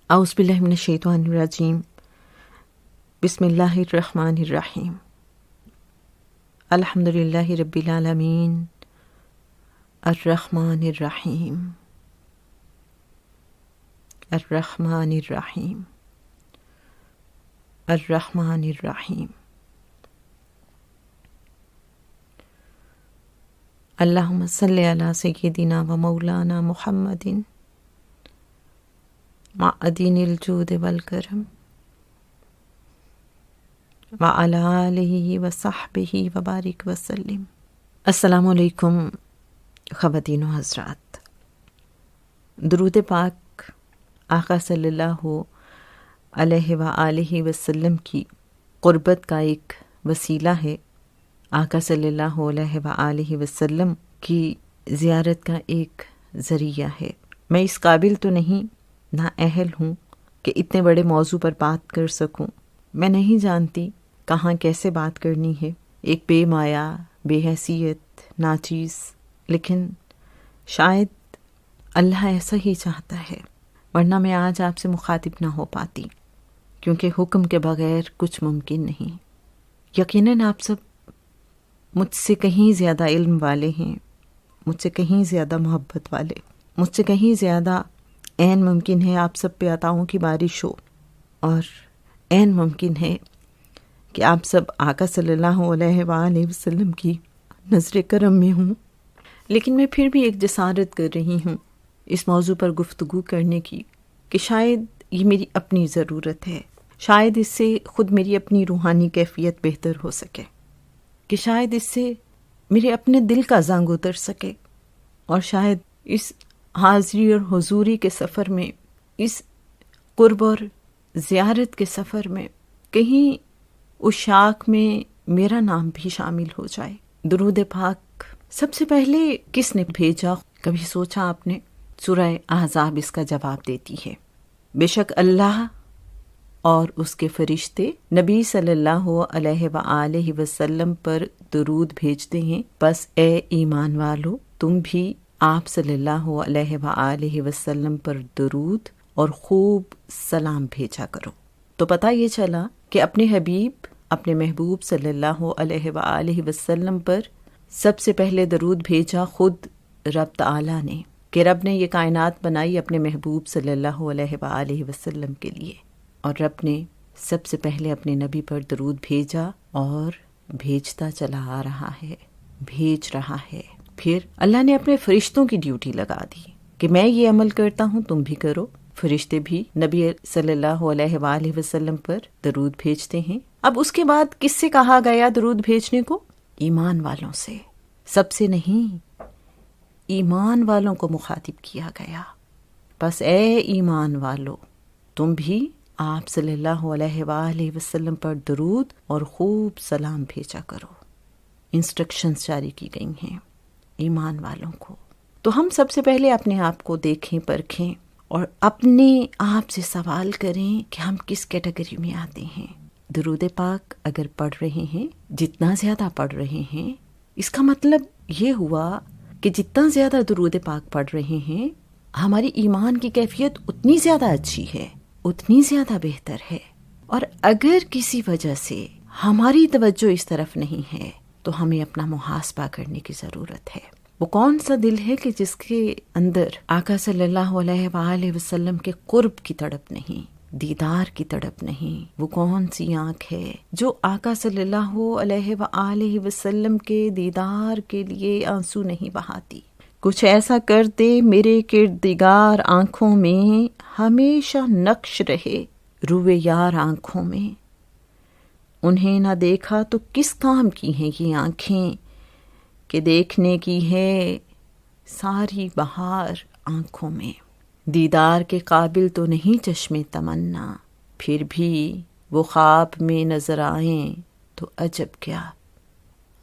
اعوذ باللہ من الشیطان الرجیم بسم اللہ الرحمن الرحیم الحمد للہ رب العالمین الرحمن الرحیم الرحمن الرحیم الرحمن الرحیم اللہم صلی علی سیدنا و مولانا محمد معدن الجود والکرم وعلی آلہ وصحبہ وبارک وسلم۔ السلام علیکم خواتین و حضرات، درود پاک آقا صلی اللہ علیہ وآلہ وسلم کی قربت کا ایک وسیلہ ہے، آقا صلی اللہ علیہ وآلہ وسلم کی زیارت کا ایک ذریعہ ہے۔ میں اس قابل تو نہیں، نہ اہل ہوں کہ اتنے بڑے موضوع پر بات کر سکوں۔ میں نہیں جانتی کہاں کیسے بات کرنی ہے، ایک بے مایا، بے حیثیت، ناچیز، لیکن شاید اللہ ایسا ہی چاہتا ہے، ورنہ میں آج آپ سے مخاطب نہ ہو پاتی، کیونکہ حکم کے بغیر کچھ ممکن نہیں۔ یقیناً آپ سب مجھ سے کہیں زیادہ علم والے ہیں، مجھ سے کہیں زیادہ محبت والے، مجھ سے کہیں زیادہ عین ممکن ہے آپ سب پہ عطاؤں کی بارش ہو، اور عین ممکن ہے کہ آپ سب آقا صلی اللہ علیہ وآلہ وسلم کی نظر کرم میں ہوں، لیکن میں پھر بھی ایک جسارت کر رہی ہوں اس موضوع پر گفتگو کرنے کی کہ شاید یہ میری اپنی ضرورت ہے، شاید اس سے خود میری اپنی روحانی کیفیت بہتر ہو سکے، کہ شاید اس سے میرے اپنے دل کا زنگ اتر سکے، اور شاید اس حاضری اور حضوری کے سفر میں، اس قرب اور زیارت کے سفر میں کہیں اس شاخ میں میرا نام بھی شامل ہو جائے۔ درود پاک سب سے پہلے کس نے بھیجا؟ کبھی سوچا آپ نے؟ سورہ احزاب اس کا جواب دیتی ہے۔ بے شک اللہ اور اس کے فرشتے نبی صلی اللہ علیہ وآلہ وسلم پر درود بھیجتے ہیں، بس اے ایمان والو تم بھی آپ صلی اللہ علیہ وآلہ وسلم پر درود اور خوب سلام بھیجا کرو۔ تو پتہ یہ چلا کہ اپنے حبیب، اپنے محبوب صلی اللہ علیہ وآلہ وسلم پر سب سے پہلے درود بھیجا خود رب تعالیٰ نے، کہ رب نے یہ کائنات بنائی اپنے محبوب صلی اللہ علیہ وآلہ وسلم کے لیے، اور رب نے سب سے پہلے اپنے نبی پر درود بھیجا اور بھیجتا چلا آ رہا ہے، بھیج رہا ہے۔ پھر اللہ نے اپنے فرشتوں کی ڈیوٹی لگا دی کہ میں یہ عمل کرتا ہوں تم بھی کرو۔ فرشتے بھی نبی صلی اللہ علیہ وآلہ وسلم پر درود بھیجتے ہیں۔ اب اس کے بعد کس سے کہا گیا درود بھیجنے کو؟ ایمان والوں سے، سب سے نہیں، ایمان والوں کو مخاطب کیا گیا۔ بس اے ایمان والو تم بھی آپ صلی اللہ علیہ وآلہ وسلم پر درود اور خوب سلام بھیجا کرو۔ انسٹرکشنز جاری کی گئی ہیں ایمان والوں کو۔ تو ہم سب سے پہلے اپنے آپ کو دیکھیں، پرکھیں، اور اپنے آپ سے سوال کریں کہ ہم کس کیٹیگری میں آتے ہیں۔ درود پاک اگر پڑھ رہے ہیں، جتنا زیادہ پڑھ رہے ہیں، اس کا مطلب یہ ہوا کہ جتنا زیادہ درود پاک پڑھ رہے ہیں ہماری ایمان کی کیفیت اتنی زیادہ اچھی ہے، اتنی زیادہ بہتر ہے۔ اور اگر کسی وجہ سے ہماری توجہ اس طرف نہیں ہے تو ہمیں اپنا محاسبہ کرنے کی ضرورت ہے۔ وہ کون سا دل ہے کہ جس کے اندر آقا صلی اللہ علیہ وآلہ وسلم کے قرب کی تڑپ نہیں، دیدار کی تڑپ نہیں؟ وہ کون سی آنکھ ہے جو آقا صلی اللہ علیہ وآلہ وسلم کے دیدار کے لیے آنسو نہیں بہاتی؟ کچھ ایسا کر دے میرے کردگار آنکھوں میں، ہمیشہ نقش رہے روئے یار آنکھوں میں۔ انہیں نہ دیکھا تو کس کام کی ہیں یہ آنکھیں، کہ دیکھنے کی ہے ساری بہار آنکھوں میں۔ دیدار کے قابل تو نہیں چشم تمنا، پھر بھی وہ خواب میں نظر آئیں تو عجب کیا۔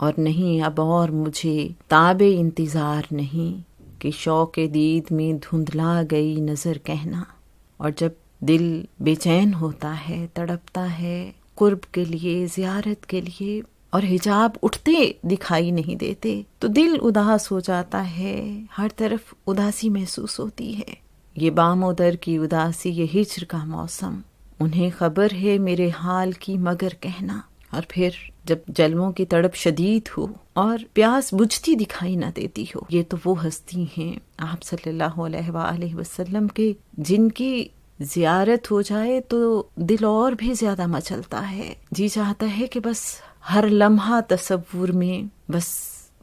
اور نہیں اب اور مجھے تاب انتظار نہیں، کہ شوق دید میں دھندلا گئی نظر کہنا۔ اور جب دل بے چین ہوتا ہے، تڑپتا ہے قرب کے لیے، زیارت کے لیے، اور حجاب اٹھتے دکھائی نہیں دیتے تو دل اداس ہو جاتا ہے، ہر طرف اداسی محسوس ہوتی ہے۔ یہ بام و در کی اداسی، یہ ہجر کا موسم، انہیں خبر ہے میرے حال کی مگر کہنا. اور پھر جب جلووں کی تڑپ شدید ہو اور پیاس بجھتی دکھائی نہ دیتی ہو، یہ تو وہ ہستی ہیں آپ صلی اللہ علیہ وآلہ وسلم کے، جن کی زیارت ہو جائے تو دل اور بھی زیادہ مچلتا ہے. جی چاہتا ہے کہ بس ہر لمحہ تصور میں بس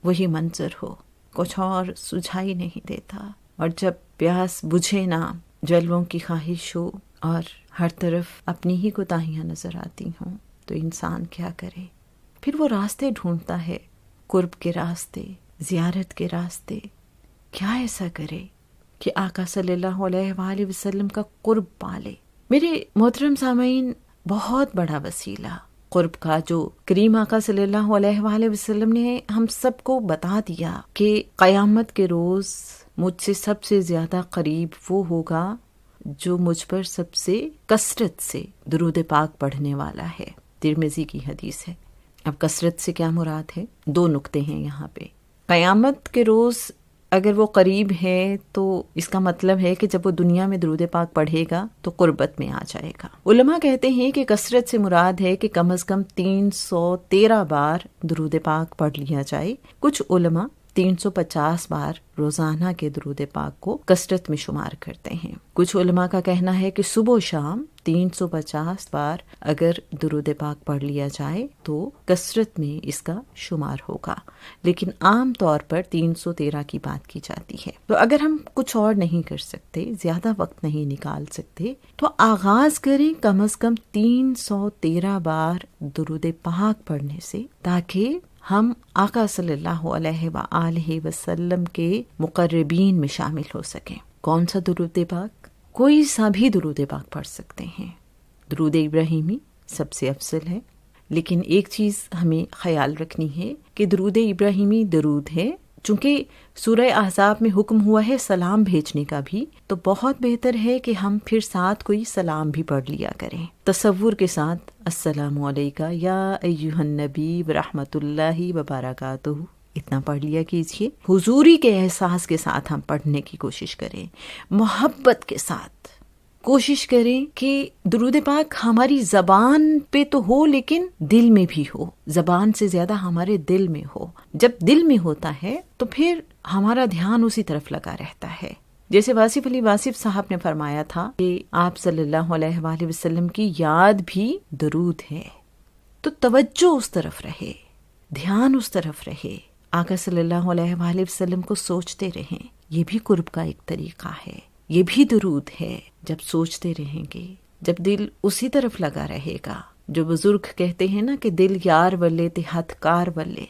وہی منظر ہو، کچھ اور سجھائی نہیں دیتا. اور جب پیاس بجھے نہ، جلووں کی خواہش ہو اور ہر طرف اپنی ہی کوتاہیاں نظر آتی ہوں، تو انسان کیا کرے؟ پھر وہ راستے ڈھونڈتا ہے، قرب کے راستے، زیارت کے راستے. کیا ایسا کرے کہ آقا صلی اللہ علیہ وآلہ وسلم کا قرب پالے؟ میرے محترم سامعین، بہت بڑا وسیلہ قرب کا جو کریم آقا صلی اللہ علیہ وآلہ وسلم نے ہم سب کو بتا دیا کہ قیامت کے روز مجھ سے سب سے زیادہ قریب وہ ہوگا جو مجھ پر سب سے کثرت سے درود پاک پڑھنے والا ہے. ترمذی کی حدیث ہے. اب کثرت سے کیا مراد ہے؟ 2 نقطے ہیں یہاں پہ. قیامت کے روز اگر وہ قریب ہے تو اس کا مطلب ہے کہ جب وہ دنیا میں درود پاک پڑھے گا تو قربت میں آ جائے گا. علماء کہتے ہیں کہ کثرت سے مراد ہے کہ کم از کم 313 بار درود پاک پڑھ لیا جائے. کچھ علماء 350 بار روزانہ کے درود پاک کو کثرت میں شمار کرتے ہیں. کچھ علماء کا کہنا ہے کہ صبح و شام 350 بار اگر درود پاک پڑھ لیا جائے تو کثرت میں اس کا شمار ہوگا، لیکن عام طور پر 313 کی بات کی جاتی ہے. تو اگر ہم کچھ اور نہیں کر سکتے، زیادہ وقت نہیں نکال سکتے، تو آغاز کریں کم از کم 313 بار درود پاک پڑھنے سے، تاکہ ہم آقا صلی اللہ علیہ وآلہ وسلم کے مقربین میں شامل ہو سکیں. کون سا درود پاک؟ کوئی سا بھی درود پاک پڑھ سکتے ہیں. درود ابراہیمی سب سے افضل ہے، لیکن ایک چیز ہمیں خیال رکھنی ہے کہ درود ابراہیمی درود ہے. چونکہ سورہ احزاب میں حکم ہوا ہے سلام بھیجنے کا بھی، تو بہت بہتر ہے کہ ہم پھر ساتھ کوئی سلام بھی پڑھ لیا کریں تصور کے ساتھ. السلام علیکہ یا ایہا النبی ورحمۃ اللہ وبرکاتہ، اتنا پڑھ لیا کیجیے. حضوری کے احساس کے ساتھ ہم پڑھنے کی کوشش کریں، محبت کے ساتھ کوشش کریں کہ درود پاک ہماری زبان پہ تو ہو لیکن دل میں بھی ہو، زبان سے زیادہ ہمارے دل میں ہو. جب دل میں ہوتا ہے تو پھر ہمارا دھیان اسی طرف لگا رہتا ہے. جیسے واصف علی واصف صاحب نے فرمایا تھا کہ آپ صلی اللہ علیہ وآلہ وسلم کی یاد بھی درود ہے، تو توجہ اس طرف رہے، دھیان اس طرف رہے، آقا صلی اللہ علیہ وآلہ وسلم کو سوچتے رہیں. یہ بھی قرب کا ایک طریقہ ہے، یہ بھی درود ہے. جب سوچتے رہیں گے، جب دل اسی طرف لگا رہے گا، جو بزرگ کہتے ہیں نا کہ دل یار ولے تے ہتھ کار ولے،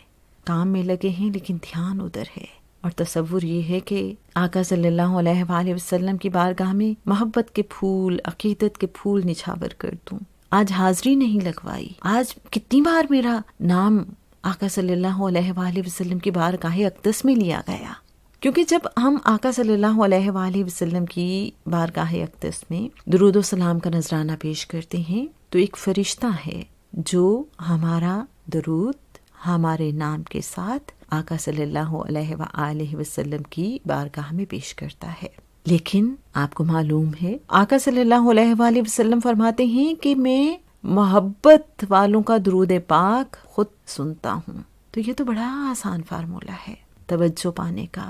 کام میں لگے ہیں لیکن دھیان ادھر ہے. اور تصور یہ ہے کہ آقا صلی اللہ علیہ وآلہ وسلم کی بارگاہ میں محبت کے پھول، عقیدت کے پھول نچھاور کر دوں. آج حاضری نہیں لگوائی، آج کتنی بار میرا نام آقا صلی اللہ علیہ وآلہ وسلم کی بارگاہ اقدس میں لیا گیا. کیونکہ جب ہم آقا صلی اللہ علیہ وآلہ وسلم کی بارگاہ اقدس میں درود و سلام کا نذرانہ پیش کرتے ہیں تو ایک فرشتہ ہے جو ہمارا درود ہمارے نام کے ساتھ آقا صلی اللہ علیہ وآلہ وسلم کی بارگاہ میں پیش کرتا ہے. لیکن آپ کو معلوم ہے آقا صلی اللہ علیہ وآلہ وسلم فرماتے ہیں کہ میں محبت والوں کا درود پاک خود سنتا ہوں. تو یہ تو بڑا آسان فارمولہ ہے توجہ پانے کا،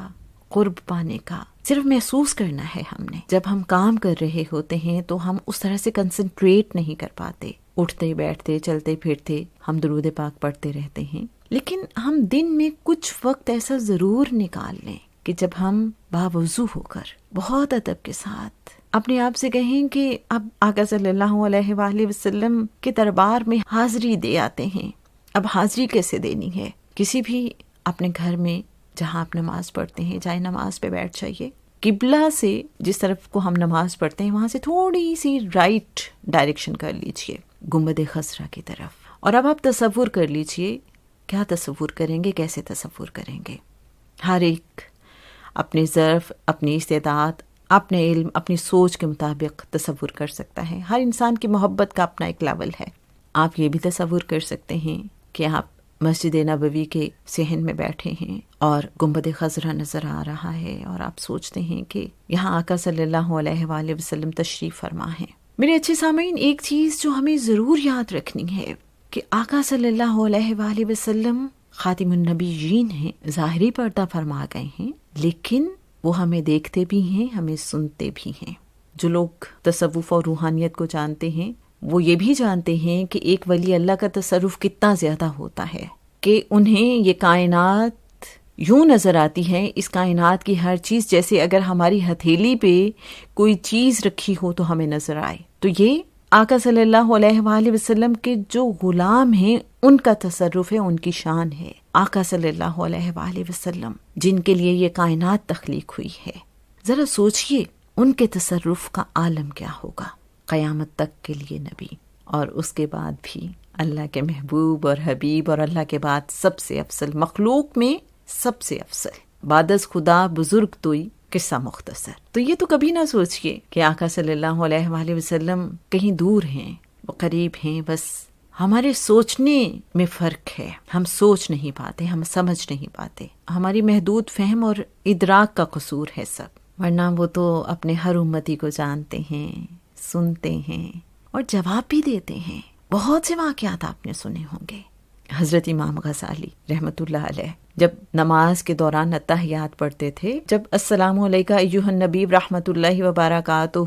قرب پانے کا. صرف محسوس کرنا ہے ہم نے. جب ہم کام کر رہے ہوتے ہیں تو ہم اس طرح سے کنسنٹریٹ نہیں کر پاتے، اٹھتے بیٹھتے چلتے پھرتے ہم درود پاک پڑھتے رہتے ہیں. لیکن ہم دن میں کچھ وقت ایسا ضرور نکال لیں کہ جب ہم باوضو ہو کر بہت ادب کے ساتھ اپنے آپ سے کہیں کہ اب آقا صلی اللہ علیہ وآلہ وسلم کے دربار میں حاضری دے آتے ہیں. اب حاضری کیسے دینی ہے؟ کسی بھی اپنے گھر میں جہاں آپ نماز پڑھتے ہیں جائے نماز پہ بیٹھ جائیے. قبلہ سے جس طرف کو ہم نماز پڑھتے ہیں وہاں سے تھوڑی سی رائٹ ڈائریکشن کر لیجئے گنبد خضرا کی طرف. اور اب آپ تصور کر لیجئے، کیا تصور کریں گے، کیسے تصور کریں گے؟ ہر ایک اپنے ظرف، اپنی استعداد، اپنے علم، اپنی سوچ کے مطابق تصور کر سکتا ہے. ہر انسان کی محبت کا اپنا ایک لیول ہے. آپ یہ بھی تصور کر سکتے ہیں کہ آپ مسجد نبوی کے صحن میں بیٹھے ہیں اور گنبد خضرا نظر آ رہا ہے، اور آپ سوچتے ہیں کہ یہاں آقا صلی اللہ علیہ وآلہ وسلم تشریف فرما ہے۔ میرے اچھے سامعین، ایک چیز جو ہمیں ضرور یاد رکھنی ہے کہ آقا صلی اللہ علیہ وآلہ وسلم خاتم النبیین ہیں، ظاہری پردہ فرما گئے ہیں، لیکن وہ ہمیں دیکھتے بھی ہیں، ہمیں سنتے بھی ہیں۔ جو لوگ تصوف اور روحانیت کو جانتے ہیں وہ یہ بھی جانتے ہیں کہ ایک ولی اللہ کا تصرف کتنا زیادہ ہوتا ہے، کہ انہیں یہ کائنات یوں نظر آتی ہے، اس کائنات کی ہر چیز جیسے اگر ہماری ہتھیلی پہ کوئی چیز رکھی ہو تو ہمیں نظر آئے۔ تو یہ آقا صلی اللہ علیہ وآلہ وسلم کے جو غلام ہیں ان کا تصرف ہے، ان کی شان ہے۔ آقا صلی اللہ علیہ وآلہ وسلم جن کے لیے یہ کائنات تخلیق ہوئی ہے، ذرا سوچئے ان کے تصرف کا عالم کیا ہوگا۔ قیامت تک کے لیے نبی، اور اس کے بعد بھی اللہ کے محبوب اور حبیب، اور اللہ کے بعد سب سے افضل، مخلوق میں سب سے افضل، بعد از خدا بزرگ توئی، قصہ مختصر۔ تو یہ تو کبھی نہ سوچئے کہ آقا صلی اللہ علیہ وآلہ وسلم کہیں دور ہیں، وہ قریب ہیں، بس ہمارے سوچنے میں فرق ہے، ہم سوچ نہیں پاتے، ہم سمجھ نہیں پاتے، ہماری محدود فہم اور ادراک کا قصور ہے سب، ورنہ وہ تو اپنے ہر امتی کو جانتے ہیں، سنتے ہیں اور جواب بھی دیتے ہیں۔ بہت سے واقعات آپ نے سنے ہوں گے۔ حضرت امام غزالی رحمۃ اللہ علیہ جب نماز کے دوران اتحیات پڑھتے تھے، جب السلام علیکہ ایھا النبی رحمۃ اللہ وبرکاتہ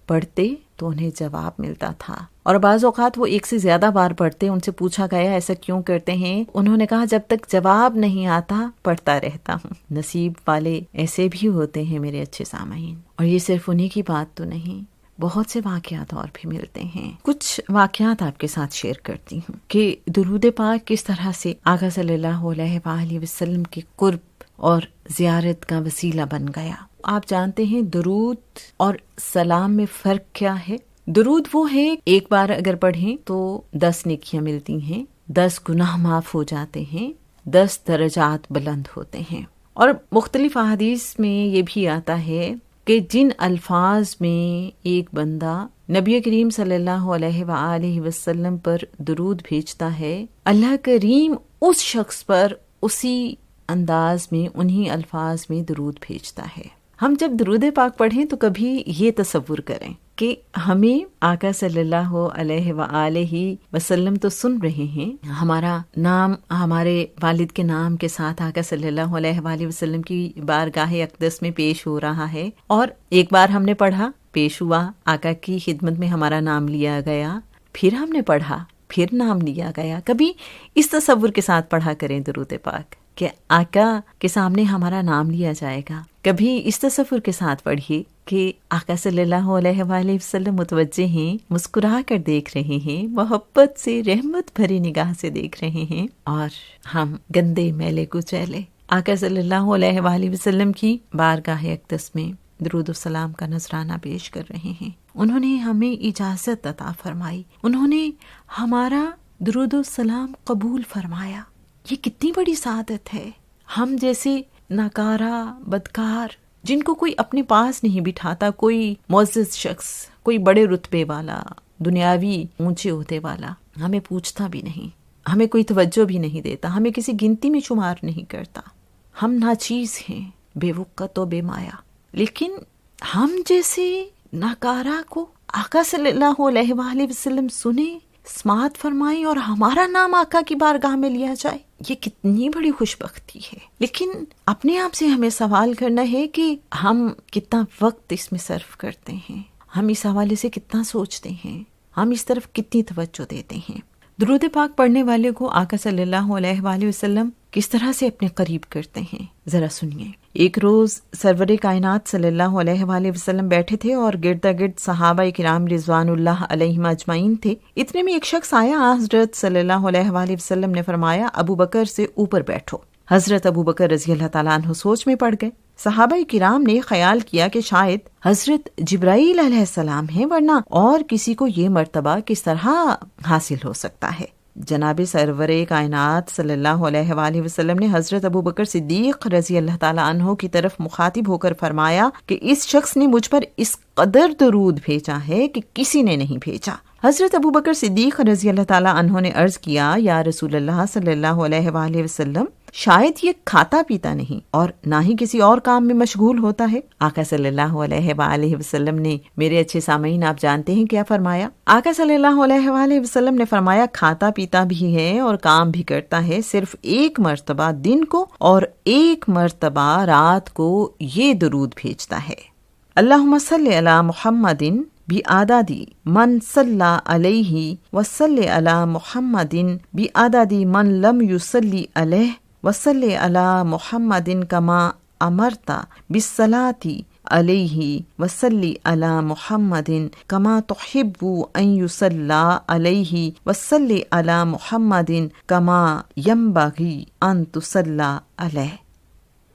پڑھتے تو انہیں جواب ملتا تھا، اور بعض اوقات وہ ایک سے زیادہ بار پڑھتے۔ ان سے پوچھا گیا ایسا کیوں کرتے ہیں؟ انہوں نے کہا جب تک جواب نہیں آتا پڑھتا رہتا ہوں۔ نصیب والے ایسے بھی ہوتے ہیں میرے اچھے سامعین، اور یہ صرف انہی کی بات تو نہیں، بہت سے واقعات اور بھی ملتے ہیں۔ کچھ واقعات آپ کے ساتھ شیئر کرتی ہوں کہ درود پاک کس طرح سے آقا صلی اللہ علیہ وآلہ وسلم کے قرب اور زیارت کا وسیلہ بن گیا۔ آپ جانتے ہیں درود اور سلام میں فرق کیا ہے؟ درود وہ ہے ایک بار اگر پڑھیں تو 10 نیکیاں ملتی ہیں، 10 گناہ معاف ہو جاتے ہیں، 10 درجات بلند ہوتے ہیں۔ اور مختلف احادیث میں یہ بھی آتا ہے کہ جن الفاظ میں ایک بندہ نبی کریم صلی اللہ علیہ وآلہ وسلم پر درود بھیجتا ہے، اللہ کریم اس شخص پر اسی انداز میں، انہی الفاظ میں درود بھیجتا ہے۔ ہم جب درود پاک پڑھیں تو کبھی یہ تصور کریں کہ ہمیں آقا صلی اللہ علیہ وآلہ وسلم تو سن رہے ہیں، ہمارا نام ہمارے والد کے نام کے ساتھ آقا صلی اللہ علیہ وآلہ وسلم کی بارگاہ اقدس میں پیش ہو رہا ہے، اور ایک بار ہم نے پڑھا، پیش ہوا، آقا کی خدمت میں ہمارا نام لیا گیا، پھر ہم نے پڑھا، پھر نام لیا گیا۔ کبھی اس تصور کے ساتھ پڑھا کریں درود پاک کہ آقا کے سامنے ہمارا نام لیا جائے گا۔ کبھی اس تصور کے ساتھ پڑھیے کہ آقا صلی اللہ علیہ وآلہ وسلم متوجہ ہیں، مسکرا کر دیکھ رہے ہیں، محبت سے، رحمت بھری نگاہ سے دیکھ رہے ہیں، اور ہم گندے میلے کچیلے آقا صلی اللہ علیہ وآلہ وسلم کی بارگاہ اقدس میں درود و سلام کا نذرانہ پیش کر رہے ہیں۔ انہوں نے ہمیں اجازت عطا فرمائی، انہوں نے ہمارا درود و سلام قبول فرمایا۔ یہ کتنی بڑی سعادت ہے۔ ہم جیسے ناکارہ، بدکار، جن کو کوئی اپنے پاس نہیں بٹھاتا، کوئی معزز شخص، کوئی بڑے رتبے والا، دنیاوی اونچے عہدے والا ہمیں پوچھتا بھی نہیں، ہمیں کوئی توجہ بھی نہیں دیتا، ہمیں کسی گنتی میں شمار نہیں کرتا، ہم ناچیز ہیں، بے وقت و بے مایا، لیکن ہم جیسے ناکارہ کو آقا صلی اللہ علیہ وآلہ وسلم سنیں، سماعت فرمائیں، اور ہمارا نام آقا کی بارگاہ میں لیا جائے، یہ کتنی بڑی خوش بختی ہے۔ لیکن اپنے آپ سے ہمیں سوال کرنا ہے کہ ہم کتنا وقت اس میں صرف کرتے ہیں، ہم اس حوالے سے کتنا سوچتے ہیں، ہم اس طرف کتنی توجہ دیتے ہیں۔ درود پاک پڑھنے والے کو آقا صلی اللہ علیہ وآلہ وسلم کس طرح سے اپنے قریب کرتے ہیں، ذرا سنیے۔ ایک روز سرور کائنات صلی اللہ علیہ وآلہ وسلم بیٹھے تھے اور گرد گرد صحابہ کرام رضوان اللہ علیہم اجمعین تھے۔ اتنے میں ایک شخص آیا، حضرت صلی اللہ علیہ وآلہ وسلم نے فرمایا ابو بکر سے اوپر بیٹھو۔ حضرت ابو بکر رضی اللہ تعالیٰ عنہ سوچ میں پڑ گئے۔ صحابہ کرام نے خیال کیا کہ شاید حضرت جبرائیل علیہ السلام ہیں، ورنہ اور کسی کو یہ مرتبہ کس طرح حاصل ہو سکتا ہے۔ جناب سرور کائنات صلی اللہ علیہ وآلہ وسلم نے حضرت ابو بکر صدیق رضی اللہ تعالیٰ عنہ کی طرف مخاطب ہو کر فرمایا کہ اس شخص نے مجھ پر اس قدر درود بھیجا ہے کہ کسی نے نہیں بھیجا۔ حضرت ابو بکر صدیق رضی اللہ تعالیٰ عنہ نے عرض کیا، یا رسول اللہ صلی اللہ علیہ وآلہ وسلم، شاید یہ کھاتا پیتا نہیں اور نہ ہی کسی اور کام میں مشغول ہوتا ہے۔ آقا صلی اللہ علیہ وآلہ وسلم نے، میرے اچھے سامعین آپ جانتے ہیں کیا فرمایا؟ آقا صلی اللہ علیہ وآلہ وسلم نے فرمایا، کھاتا پیتا بھی ہے اور کام بھی کرتا ہے، صرف ایک مرتبہ دن کو اور ایک مرتبہ رات کو یہ درود بھیجتا ہے، اللہم صلی علی محمد بعدد من صلی علیہ وصلی علی محمد بعدد من لم یصلی علیہ وصلی علی محمد کما امرت بالصلاۃ علیہ وصلی علی محمد کما تحب ان یصلی علیہ وصلی علی محمد کما ینبغی ان تصلی علیہ۔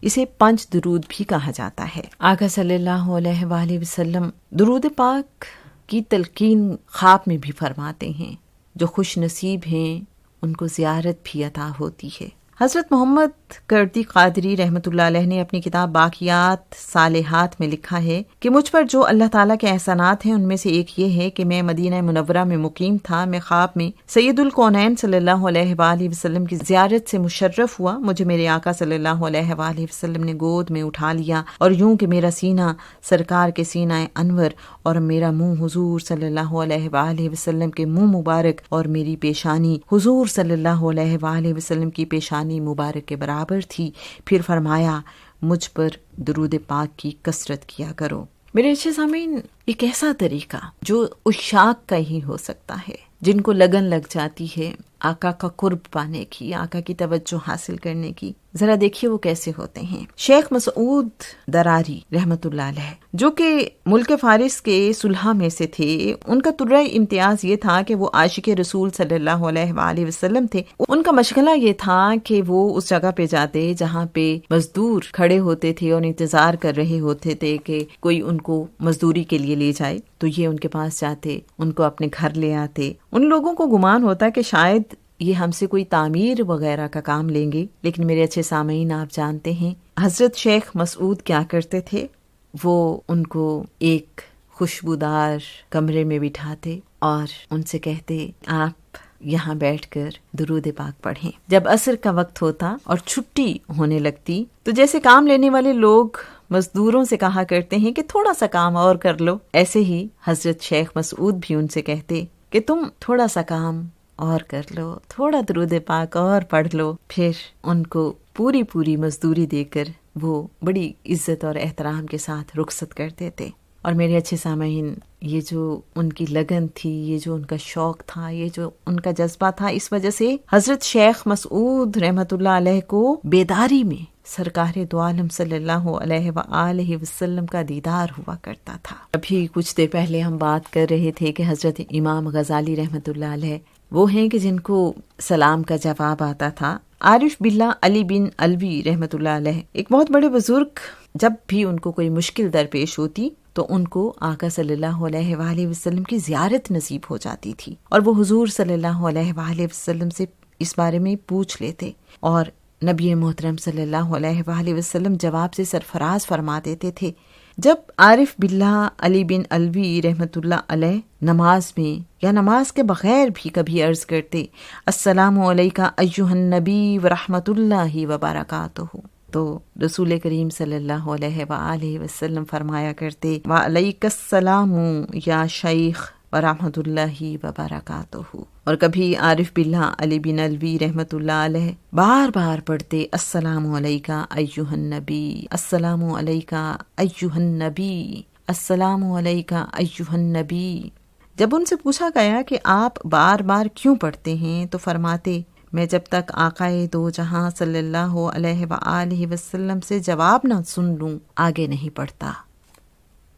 اسے 5 درود بھی کہا جاتا ہے۔ آقا صلی اللہ علیہ وآلہ وسلم درود پاک کی تلقین خواب میں بھی فرماتے ہیں، جو خوش نصیب ہیں ان کو زیارت بھی عطا ہوتی ہے۔ حضرت محمد کردی قادری رحمۃ اللہ علیہ نے اپنی کتاب باقیات صالحات میں لکھا ہے کہ مجھ پر جو اللہ تعالیٰ کے احسانات ہیں ان میں سے ایک یہ ہے کہ میں مدینہ منورہ میں مقیم تھا، میں خواب میں سید الکونین صلی اللہ علیہ وآلہ وسلم کی زیارت سے مشرف ہوا، مجھے میرے آقا صلی اللہ علیہ وآلہ وسلم نے گود میں اٹھا لیا اور یوں کہ میرا سینہ سرکار کے سینہ انور اور میرا منہ حضور صلی اللہ علیہ وآلہ وسلم کے منہ مبارک اور میری پیشانی حضور صلی اللہ علیہ وآلہ وسلم کی پیشانی مبارک کے برابر تھی۔ پھر فرمایا، مجھ پر درود پاک کی کثرت کیا کرو۔ میرے اچھے سامعین، ایک ایسا طریقہ جو عشاق کا ہی ہو سکتا ہے، جن کو لگن لگ جاتی ہے آقا کا قرب پانے کی، آقا کی توجہ حاصل کرنے کی، ذرا دیکھیے وہ کیسے ہوتے ہیں۔ شیخ مسعود دراری رحمت اللہ علیہ، جو کہ ملک فارس کے صلحاء میں سے تھے، ان کا طرح امتیاز یہ تھا کہ وہ عاشق رسول صلی اللہ علیہ وآلہ وسلم تھے۔ ان کا مشغلہ یہ تھا کہ وہ اس جگہ پہ جاتے جہاں پہ مزدور کھڑے ہوتے تھے اور انتظار کر رہے ہوتے تھے کہ کوئی ان کو مزدوری کے لیے لے جائے، تو یہ ان کے پاس جاتے، ان کو اپنے گھر لے آتے۔ ان لوگوں کو گمان ہوتا کہ شاید یہ ہم سے کوئی تعمیر وغیرہ کا کام لیں گے، لیکن میرے اچھے سامعین آپ جانتے ہیں حضرت شیخ مسعود کیا کرتے تھے؟ وہ ان کو ایک خوشبودار کمرے میں بٹھاتے اور ان سے کہتے، آپ یہاں بیٹھ کر درود پاک پڑھیں۔ جب عصر کا وقت ہوتا اور چھٹی ہونے لگتی تو جیسے کام لینے والے لوگ مزدوروں سے کہا کرتے ہیں کہ تھوڑا سا کام اور کر لو، ایسے ہی حضرت شیخ مسعود بھی ان سے کہتے کہ تم تھوڑا سا کام اور کر لو، تھوڑا درود پاک اور پڑھ لو۔ پھر ان کو پوری مزدوری دے کر وہ بڑی عزت اور احترام کے ساتھ رخصت کرتے تھے۔ اور میرے اچھے سامعین، یہ جو ان کی لگن تھی، یہ جو ان کا شوق تھا، یہ جو ان کا جذبہ تھا، اس وجہ سے حضرت شیخ مسعود رحمت اللہ علیہ کو بیداری میں سرکار دو عالم صلی اللہ علیہ وآلہ وسلم کا دیدار ہوا کرتا تھا۔ ابھی کچھ دیر پہلے ہم بات کر رہے تھے کہ حضرت امام غزالی رحمت اللہ علیہ وہ ہیں کہ جن کو سلام کا جواب آتا تھا۔ عارف باللہ علی بن الوی رحمت اللہ علیہ، ایک بہت بڑے بزرگ، جب بھی ان کو کوئی مشکل درپیش ہوتی تو ان کو آقا صلی اللہ علیہ وآلہ وسلم کی زیارت نصیب ہو جاتی تھی، اور وہ حضور صلی اللہ علیہ وآلہ وسلم سے اس بارے میں پوچھ لیتے اور نبی محترم صلی اللہ علیہ وآلہ وسلم جواب سے سرفراز فرما دیتے تھے۔ جب عارف باللہ علی بن الوی رحمت اللہ علیہ نماز میں یا نماز کے بغیر بھی کبھی عرض کرتے، السلام علیکہ ایہا النبی ورحمت اللہ وبرکاتہ، تو رسول کریم صلی اللہ علیہ وآلہ وسلم فرمایا کرتے، وعلیک السلام یا شیخ ورحمت اللہ وبرکاتہ۔ اور کبھی عارف باللہ علی بن الوی رحمت اللہ علیہ بار بار پڑھتے، السلام علیکہ ایہا النبی، السلام علیکہ ایہا النبی، السلام علیکہ ایہا النبی۔ جب ان سے پوچھا گیا کہ آپ بار بار کیوں پڑھتے ہیں تو فرماتے، میں جب تک آقائے دو جہاں صلی اللہ علیہ وآلہ وسلم سے جواب نہ سن لوں آگے نہیں پڑھتا۔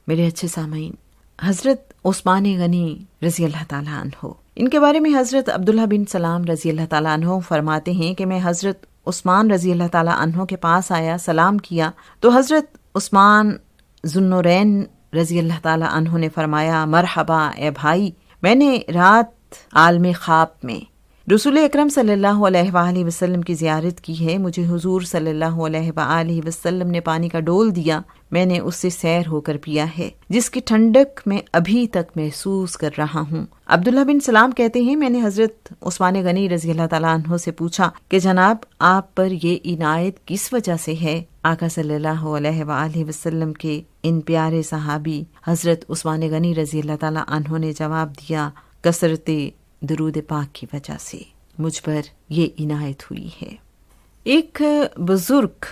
میرے اچھے سامعین، حضرت عثمان غنی رضی اللہ تعالیٰ عنہ، ان کے بارے میں حضرت عبداللہ بن سلام رضی اللہ تعالیٰ عنہ فرماتے ہیں کہ میں حضرت عثمان رضی اللہ تعالیٰ عنہ کے پاس آیا، سلام کیا تو حضرت عثمان ذوالنورین رضی اللہ تعالیٰ عنہ نے فرمایا، مرحبا اے بھائی، میں نے رات عالم خواب میں رسول اکرم صلی اللہ علیہ وآلہ وسلم کی زیارت کی ہے، مجھے حضور صلی اللہ علیہ وآلہ وسلم نے پانی کا ڈول دیا، میں نے اس سے سیر ہو کر پیا ہے، جس کی ٹھنڈک میں ابھی تک محسوس کر رہا ہوں۔ عبداللہ بن سلام کہتے ہیں، میں نے حضرت عثمان غنی رضی اللہ تعالیٰ عنہ سے پوچھا کہ جناب آپ پر یہ عنایت کس وجہ سے ہے؟ آقا صلی اللہ علیہ وآلہ وسلم کے ان پیارے صحابی حضرت عثمان غنی رضی اللہ تعالیٰ عنہ نے جواب دیا، کثرت درود پاک کی وجہ سے مجھ پر یہ عنایت ہوئی ہے۔ ایک بزرگ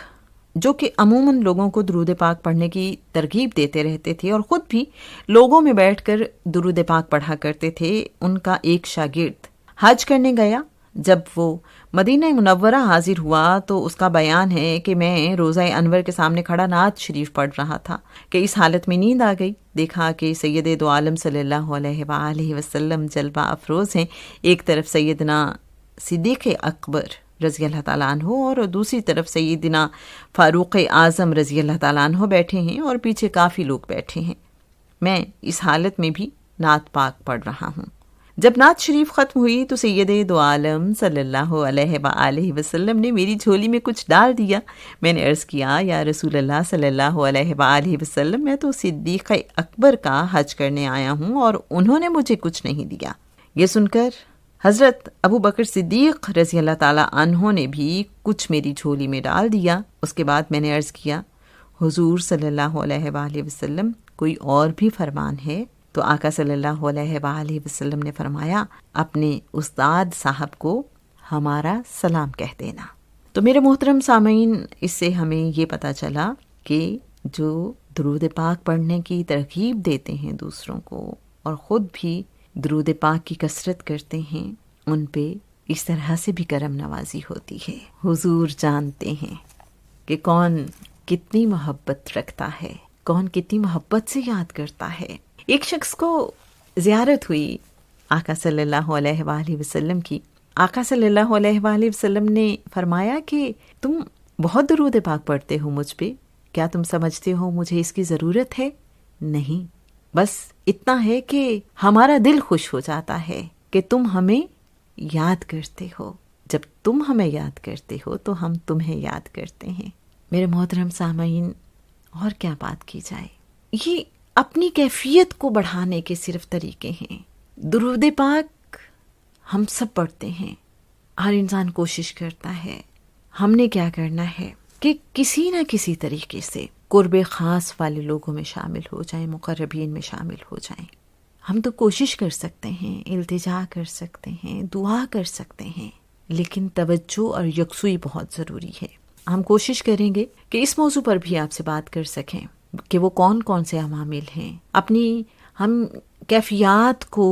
جو کہ عموماً لوگوں کو درود پاک پڑھنے کی ترغیب دیتے رہتے تھے اور خود بھی لوگوں میں بیٹھ کر درود پاک پڑھا کرتے تھے، ان کا ایک شاگرد حج کرنے گیا۔ جب وہ مدینہ منورہ حاضر ہوا تو اس کا بیان ہے کہ میں روضہ انور کے سامنے کھڑا نعت شریف پڑھ رہا تھا کہ اس حالت میں نیند آ گئی۔ دیکھا کہ سید دو عالم صلی اللہ علیہ وآلہ وسلم جلوہ افروز ہیں، ایک طرف سیدنا صدیق اکبر رضی اللہ تعالیٰ عنہ اور دوسری طرف سیدنا فاروق اعظم رضی اللہ تعالیٰ عنہ بیٹھے ہیں اور پیچھے کافی لوگ بیٹھے ہیں، میں اس حالت میں بھی نعت پاک پڑھ رہا ہوں۔ جب نعت شریف ختم ہوئی تو سید دو عالم صلی اللہ علیہ وآلہ وسلم نے میری جھولی میں کچھ ڈال دیا۔ میں نے عرض کیا، یا رسول اللہ صلی اللہ علیہ وآلہ وسلم، میں تو صدیق اکبر کا حج کرنے آیا ہوں اور انہوں نے مجھے کچھ نہیں دیا۔ یہ سن کر حضرت ابو بکر صدیق رضی اللہ تعالیٰ عنہ نے بھی کچھ میری جھولی میں ڈال دیا۔ اس کے بعد میں نے عرض کیا، حضور صلی اللہ علیہ وآلہ وسلم کوئی اور بھی فرمان ہے؟ تو آقا صلی اللہ علیہ وآلہ وسلم نے فرمایا، اپنے استاد صاحب کو ہمارا سلام کہہ دینا۔ تو میرے محترم سامعین، اس سے ہمیں یہ پتہ چلا کہ جو درود پاک پڑھنے کی ترغیب دیتے ہیں دوسروں کو اور خود بھی درود پاک کی کثرت کرتے ہیں، ان پہ اس طرح سے بھی کرم نوازی ہوتی ہے۔ حضور جانتے ہیں کہ کون کتنی محبت رکھتا ہے، کون کتنی محبت سے یاد کرتا ہے۔ ایک شخص کو زیارت ہوئی آقا صلی اللہ علیہ وآلہ وسلم کی۔ آقا صلی اللہ علیہ وآلہ وسلم نے فرمایا کہ تم بہت درود پاک پڑھتے ہو مجھ پہ، کیا تم سمجھتے ہو مجھے اس کی ضرورت ہے؟ نہیں، بس اتنا ہے کہ ہمارا دل خوش ہو جاتا ہے کہ تم ہمیں یاد کرتے ہو۔ جب تم ہمیں یاد کرتے ہو تو ہم تمہیں یاد کرتے ہیں۔ میرے محترم سامعین، اور کیا بات کی جائے، یہ اپنی کیفیت کو بڑھانے کے صرف طریقے ہیں۔ درود پاک ہم سب پڑھتے ہیں، ہر انسان کوشش کرتا ہے۔ ہم نے کیا کرنا ہے کہ کسی نہ کسی طریقے سے قرب خاص والے لوگوں میں شامل ہو جائیں، مقربین میں شامل ہو جائیں۔ ہم تو کوشش کر سکتے ہیں، التجا کر سکتے ہیں، دعا کر سکتے ہیں، لیکن توجہ اور یکسوئی بہت ضروری ہے۔ ہم کوشش کریں گے کہ اس موضوع پر بھی آپ سے بات کر سکیں کہ وہ کون کون سے عوامل ہیں، اپنی ہم کیفیات کو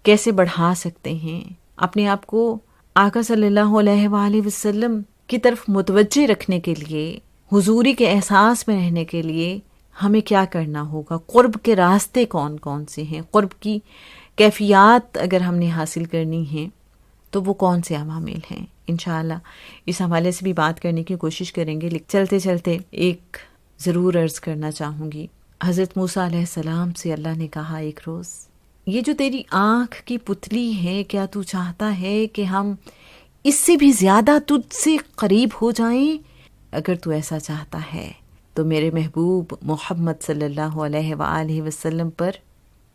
کیسے بڑھا سکتے ہیں، اپنے آپ کو آقا صلی اللہ علیہ وآلہ وسلم کی طرف متوجہ رکھنے کے لیے، حضوری کے احساس میں رہنے کے لیے ہمیں کیا کرنا ہوگا، قرب کے راستے کون کون سے ہیں، قرب کی کیفیات اگر ہم نے حاصل کرنی ہیں تو وہ کون سے عوامل ہیں۔ انشاءاللہ اس حوالے سے بھی بات کرنے کی کوشش کریں گے۔ چلتے چلتے ایک ضرور عرض کرنا چاہوں گی، حضرت موسیٰ علیہ السلام سے اللہ نے کہا ایک روز، یہ جو تیری آنکھ کی پتلی ہے، کیا تو چاہتا ہے کہ ہم اس سے بھی زیادہ تجھ سے قریب ہو جائیں؟ اگر تو ایسا چاہتا ہے تو میرے محبوب محمد صلی اللہ علیہ وآلہ وسلم پر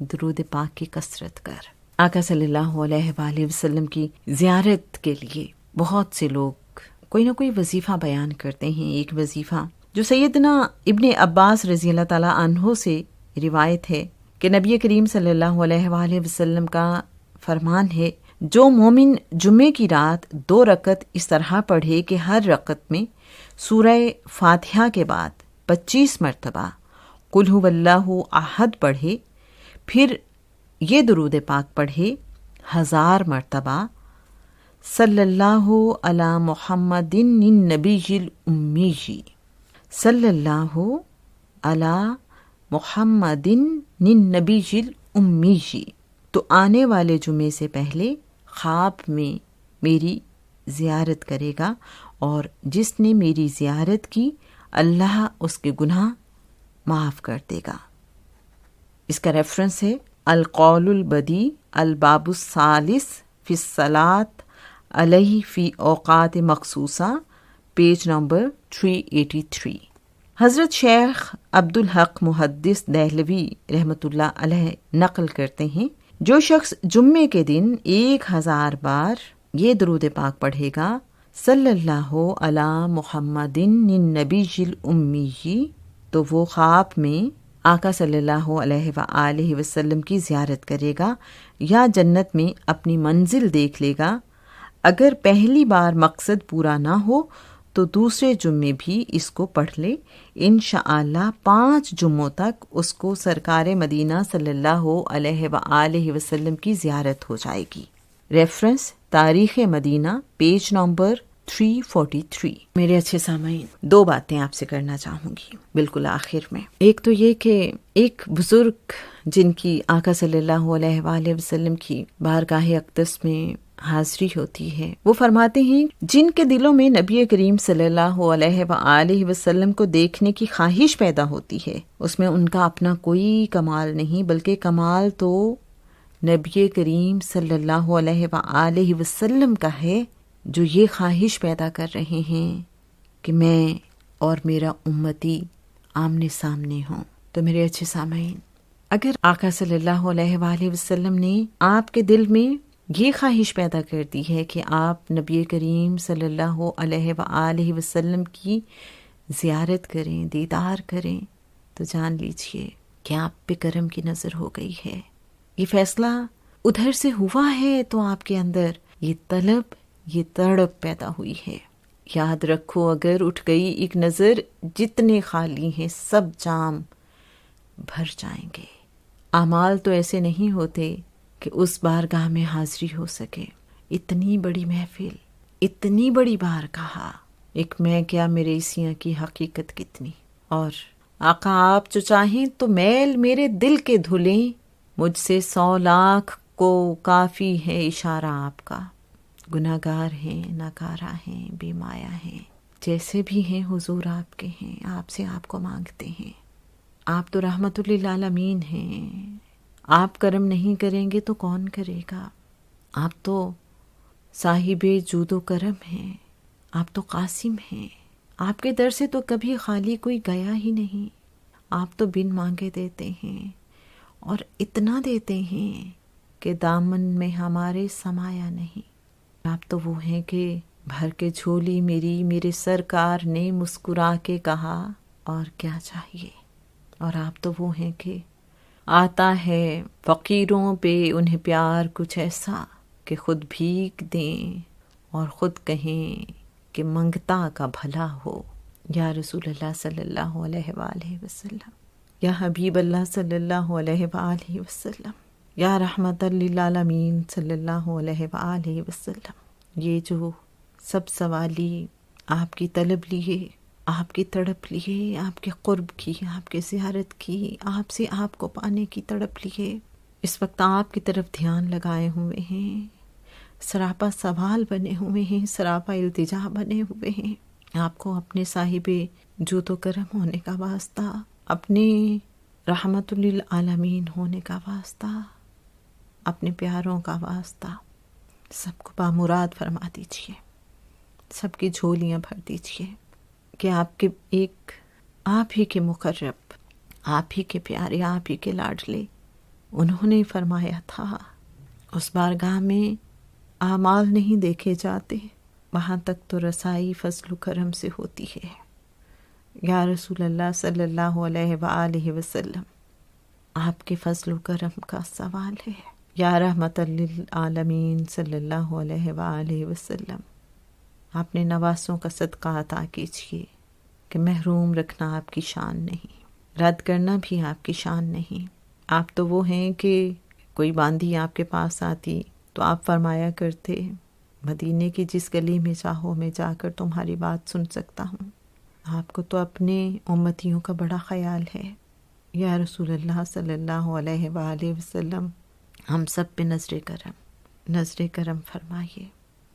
درود پاک کی کثرت کر۔ آقا صلی اللہ علیہ وآلہ وسلم کی زیارت کے لیے بہت سے لوگ کوئی نہ کوئی وظیفہ بیان کرتے ہیں۔ ایک وظیفہ جو سیدنا ابن عباس رضی اللہ تعالیٰ عنہ سے روایت ہے کہ نبی کریم صلی اللہ علیہ وآلہ وسلم کا فرمان ہے، جو مومن جمعے کی رات 2 رکعت اس طرح پڑھے کہ ہر رکعت میں سورہ فاتحہ کے بعد 25 مرتبہ قل هو اللہ احد پڑھے، پھر یہ درود پاک پڑھے 1000 مرتبہ، صلی اللہ علی محمد النبی الامی، صلی اللہ علی محمد النبی الامی، تو آنے والے جمعے سے پہلے خواب میں میری زیارت کرے گا، اور جس نے میری زیارت کی اللہ اس کے گناہ معاف کر دے گا۔ اس کا ریفرنس ہے القول البدی الباب الثالث فی الصلاۃ علیہ فی اوقات مخصوصہ، پیج نمبر 383۔ حضرت شیخ عبدالحق محدث دہلوی رحمۃ اللہ علیہ نقل کرتے ہیں، جو شخص جمعے کے دن 1000 بار یہ درود پاک پڑھے گا، صلی اللہ علی محمد النبی الامی، تو وہ خواب میں آقا صلی اللہ علیہ وآلہ وسلم کی زیارت کرے گا یا جنت میں اپنی منزل دیکھ لے گا۔ اگر پہلی بار مقصد پورا نہ ہو تو دوسرے جمعے بھی اس کو پڑھ لے، انشاءاللہ 5 جمعوں تک اس کو سرکار مدینہ صلی اللہ علیہ وآلہ وسلم کی زیارت ہو جائے گی۔ ریفرنس تاریخ مدینہ، پیج نمبر 343۔ میرے اچھے سامعین، 2 باتیں آپ سے کرنا چاہوں گی بالکل آخر میں۔ ایک تو یہ کہ ایک بزرگ جن کی آقا صلی اللہ علیہ وآلہ وسلم کی بارگاہ اقدس میں حاضری ہوتی ہے، وہ فرماتے ہیں جن کے دلوں میں نبی کریم صلی اللہ علیہ وآلہ وسلم کو دیکھنے کی خواہش پیدا ہوتی ہے، اس میں ان کا اپنا کوئی کمال نہیں، بلکہ کمال تو نبی کریم صلی اللہ علیہ وآلہ وسلم کا ہے، جو یہ خواہش پیدا کر رہے ہیں کہ میں اور میرا امتی آمنے سامنے ہوں۔ تو میرے اچھے سامعین، اگر آقا صلی اللہ علیہ وآلہ وسلم نے آپ کے دل میں یہ خواہش پیدا کر دی ہے کہ آپ نبی کریم صلی اللہ علیہ وآلہ وسلم کی زیارت کریں، دیدار کریں، تو جان لیجئے کہ آپ پہ کرم کی نظر ہو گئی ہے۔ یہ فیصلہ ادھر سے ہوا ہے تو آپ کے اندر یہ طلب، یہ تڑپ پیدا ہوئی ہے۔ یاد رکھو، اگر اٹھ گئی ایک نظر، جتنے خالی ہیں سب جام بھر جائیں گے۔ اعمال تو ایسے نہیں ہوتے کہ اس بارگاہ میں حاضری ہو سکے۔ اتنی بڑی محفل، اتنی بڑی بارگاہ، ایک میں کیا میرے عیسیاں کی حقیقت کتنی۔ اور آقا آپ جو چاہیں تو میل میرے دل کے دھلیں، مجھ سے 100 لاکھ کو کافی ہے اشارہ آپ کا۔ گناہگار ہیں، ناکارہ ہیں، بے مایا ہیں، جیسے بھی ہیں حضور آپ کے ہیں، آپ سے آپ کو مانگتے ہیں۔ آپ تو رحمت للعالمین ہیں، آپ کرم نہیں کریں گے تو کون کرے گا؟ آپ تو صاحب جود و کرم ہیں، آپ تو قاسم ہیں، آپ کے در سے تو کبھی خالی کوئی گیا ہی نہیں۔ آپ تو بن مانگے دیتے ہیں، اور اتنا دیتے ہیں کہ دامن میں ہمارے سمایا نہیں۔ آپ تو وہ ہیں کہ بھر کے جھولی میری میرے سرکار نے مسکرا کے کہا اور کیا چاہیے۔ اور آپ تو وہ ہیں کہ آتا ہے فقیروں پہ انہیں پیار کچھ ایسا کہ خود بھیک دیں اور خود کہیں کہ منگتا کا بھلا ہو۔ یا رسول اللہ صلی اللہ علیہ وآلہ وسلم، یا حبیب اللہ صلی اللہ علیہ وآلہ وسلم، یا رحمت للعالمین صلی اللہ علیہ وآلہ وسلم، یہ جو سب سوالی آپ کی طلب لیے، آپ کی تڑپ لیے، آپ کے قرب کی، آپ کے زیارت کی، آپ سے آپ کو پانے کی تڑپ لیے، اس وقت آپ کی طرف دھیان لگائے ہوئے ہیں، سراپا سوال بنے ہوئے ہیں، سراپا التجا بنے ہوئے ہیں، آپ کو اپنے صاحب جود و کرم ہونے کا واسطہ، اپنے رحمت للعالمین ہونے کا واسطہ، اپنے پیاروں کا واسطہ، سب کو بامراد فرما دیجئے، سب کی جھولیاں بھر دیجئے کہ آپ ہی کے مقرب، آپ ہی کے پیارے، آپ ہی کے لاڈلے، انہوں نے فرمایا تھا اس بارگاہ میں اعمال نہیں دیکھے جاتے، وہاں تک تو رسائی فضل و کرم سے ہوتی ہے۔ یا رسول اللہ صلی اللہ علیہ وآلہ وسلم، آپ کے فضل و کرم کا سوال ہے۔ یا رحمت للعالمین صلی اللہ علیہ وآلہ وسلم، آپ نے نواسوں کا صدقہ عطا کیجیے کہ محروم رکھنا آپ کی شان نہیں، رد کرنا بھی آپ کی شان نہیں۔ آپ تو وہ ہیں کہ کوئی باندھی آپ کے پاس آتی تو آپ فرمایا کرتے، مدینے کی جس گلی میں چاہو میں جا کر تمہاری بات سن سکتا ہوں۔ آپ کو تو اپنے امتیوں کا بڑا خیال ہے۔ یا رسول اللہ صلی اللہ علیہ وآلہ وسلم، ہم سب پہ نظر کرم فرمائیے۔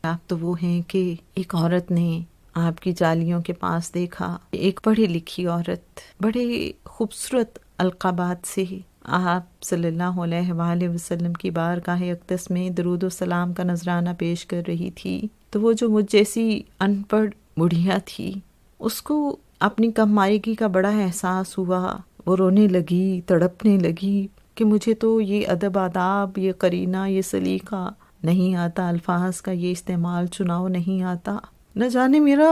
آپ تو وہ ہیں کہ ایک عورت نے آپ کی جالیوں کے پاس دیکھا، ایک پڑھی لکھی عورت بڑے خوبصورت القابات سے آپ صلی اللہ علیہ وآلہ وسلم کی بارگاہ اقدس میں درود و سلام کا نذرانہ پیش کر رہی تھی تو وہ جو مجھ جیسی ان پڑھ بڑھیا تھی اس کو اپنی کم مائگی کا بڑا احساس ہوا. وہ رونے لگی، تڑپنے لگی کہ مجھے تو یہ ادب آداب، یہ قرینہ، یہ سلیقہ نہیں آتا، الفاظ کا یہ استعمال چناؤ نہیں آتا، نہ جانے میرا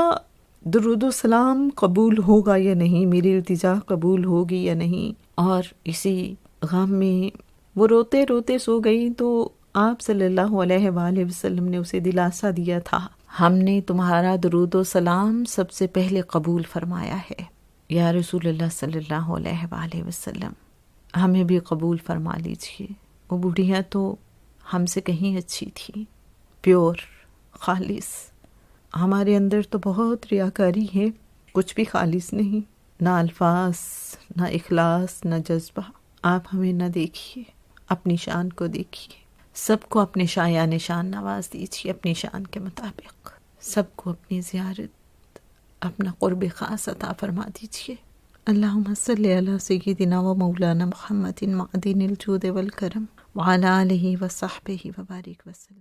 درود و سلام قبول ہوگا یا نہیں، میری التجا قبول ہوگی یا نہیں. اور اسی غم میں وہ روتے روتے سو گئی تو آپ صلی اللہ علیہ وآلہ وسلم نے اسے دلاسا دیا تھا، ہم نے تمہارا درود و سلام سب سے پہلے قبول فرمایا ہے یا رسول اللہ صلی اللہ علیہ وآلہ وسلم، ہمیں بھی قبول فرما لیجئے. وہ بڑھیا تو ہم سے کہیں اچھی تھی، پیور، خالص. ہمارے اندر تو بہت ریاکاری ہے، کچھ بھی خالص نہیں، نہ الفاظ، نہ اخلاص، نہ جذبہ. آپ ہمیں نہ دیکھیے، اپنی شان کو دیکھیے، سب کو اپنے شایان شان نواز دیجیے اپنی شان کے مطابق، سب کو اپنی زیارت، اپنا قرب خاص عطا فرما دیجیے. اللہم صلی علی سیدنا و مولانا محمد معدن الجود والکرم وعلی آلہ وصحبہ وبارک وسلم.